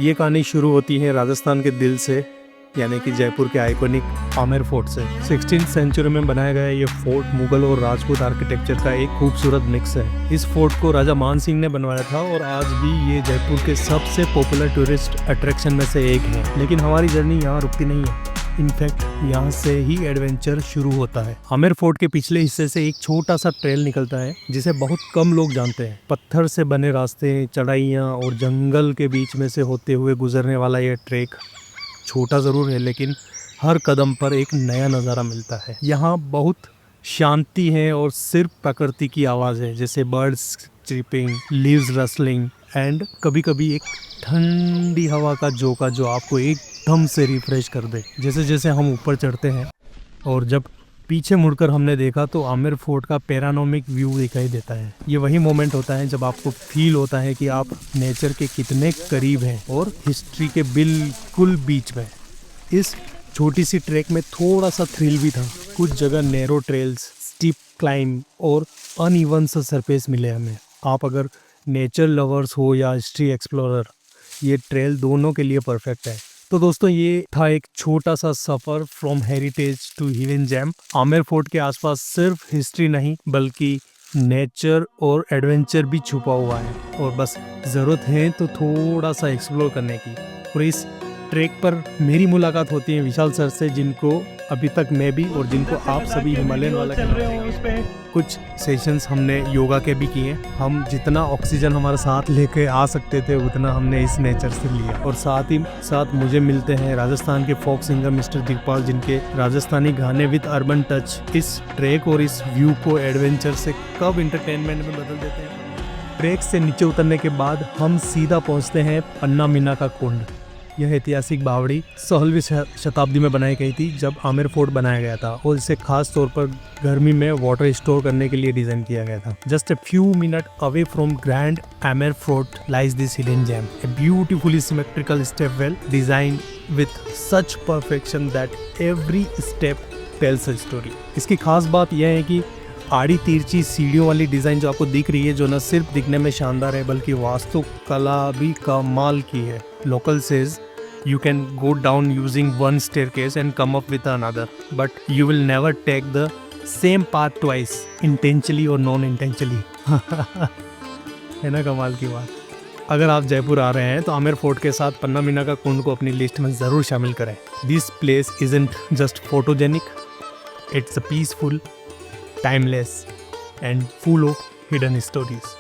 ये कहानी शुरू होती है राजस्थान के दिल से, यानी कि जयपुर के आइकॉनिक आमेर फोर्ट से। 16th सेंचुरी में बनाया गया ये फोर्ट मुगल और राजपूत आर्किटेक्चर का एक खूबसूरत मिक्स है। इस फोर्ट को राजा मान सिंह ने बनवाया था और आज भी ये जयपुर के सबसे पॉपुलर टूरिस्ट अट्रैक्शन में से एक है। लेकिन हमारी जर्नी यहाँ रुकती नहीं है, इनफैक्ट यहाँ से ही एडवेंचर शुरू होता है। आमेर फोर्ट के पिछले हिस्से से एक छोटा सा ट्रेल निकलता है जिसे बहुत कम लोग जानते हैं। पत्थर से बने रास्ते, चढ़ाइयाँ और जंगल के बीच में से होते हुए गुजरने वाला ये ट्रैक छोटा ज़रूर है, लेकिन हर कदम पर एक नया नज़ारा मिलता है। यहाँ बहुत शांति है और सिर्फ प्रकृति की आवाज़ है, जैसे birds chipping, leaves rustling and कभी कभी एक ठंडी हवा का झोंका जो आपको एकदम से रिफ्रेश कर दे। जैसे जैसे हम ऊपर चढ़ते हैं और जब पीछे मुड़कर हमने देखा तो आमेर फोर्ट का पैरानॉमिक व्यू दिखाई देता है। ये वही मोमेंट होता है जब आपको फील होता है कि आप नेचर के कितने करीब हैं और हिस्ट्री के बिल्कुल बीच में। इस छोटी सी ट्रैक में थोड़ा सा थ्रिल भी था। कुछ जगह नैरो ट्रेल्स, स्टीप क्लाइंब और अनइवन सा सरफेस मिले हमें। आप अगर नेचर लवर्स हो या हिस्ट्री एक्सप्लोरर, ये ट्रेल दोनों के लिए परफेक्ट है। तो दोस्तों, ये था एक छोटा सा सफ़र from heritage to hidden gem. Amer Fort के आसपास सिर्फ हिस्ट्री नहीं बल्कि नेचर और एडवेंचर भी छुपा हुआ है, और बस ज़रूरत है तो थोड़ा सा एक्सप्लोर करने की। और इस ट्रैक पर मेरी मुलाकात होती है विशाल सर से, जिनको अभी तक मैं भी और जिनको आप सभी हिमालयन वाला चल रहे हो। उसमें कुछ सेशंस हमने योगा के भी किए। हम जितना ऑक्सीजन हमारे साथ लेके आ सकते थे उतना हमने इस नेचर से लिया। और साथ ही साथ मुझे मिलते हैं राजस्थान के फोक सिंगर मिस्टर दिगपाल, जिनके राजस्थानी गाने विद अर्बन टच इस ट्रैक और इस व्यू को एडवेंचर से कब इंटरटेनमेंट में बदल देते हैं। ट्रैक से नीचे उतरने के बाद हम सीधा पहुंचते हैं पन्ना मीना का कुंड। यह ऐतिहासिक बावड़ी 16वीं शताब्दी में बनाई गई थी जब आमेर फोर्ट बनाया गया था, और इसे खास तौर पर गर्मी में वाटर स्टोर करने के लिए डिजाइन किया गया था। Just a few minute away from grand Amer Fort lies this hidden gem, a beautifully symmetrical step well design with such perfection that every step tells a story. इसकी खास बात यह है कि आड़ी तिरछी सीढ़ियों वाली डिजाइन जो आपको दिख रही है, जो न सिर्फ दिखने में शानदार है बल्कि वास्तुकला भी कमाल की है। Local says you can go down using one staircase and come up with another, but you will never take the same path twice, intentionally or non intentionally। है ना कमाल की बात। अगर आप जयपुर आ रहे हैं तो आमेर फोर्ट के साथ पन्ना मीना का कुंड को अपनी लिस्ट में ज़रूर शामिल करें। This place isn't just photogenic, it's a peaceful, timeless and full of hidden stories।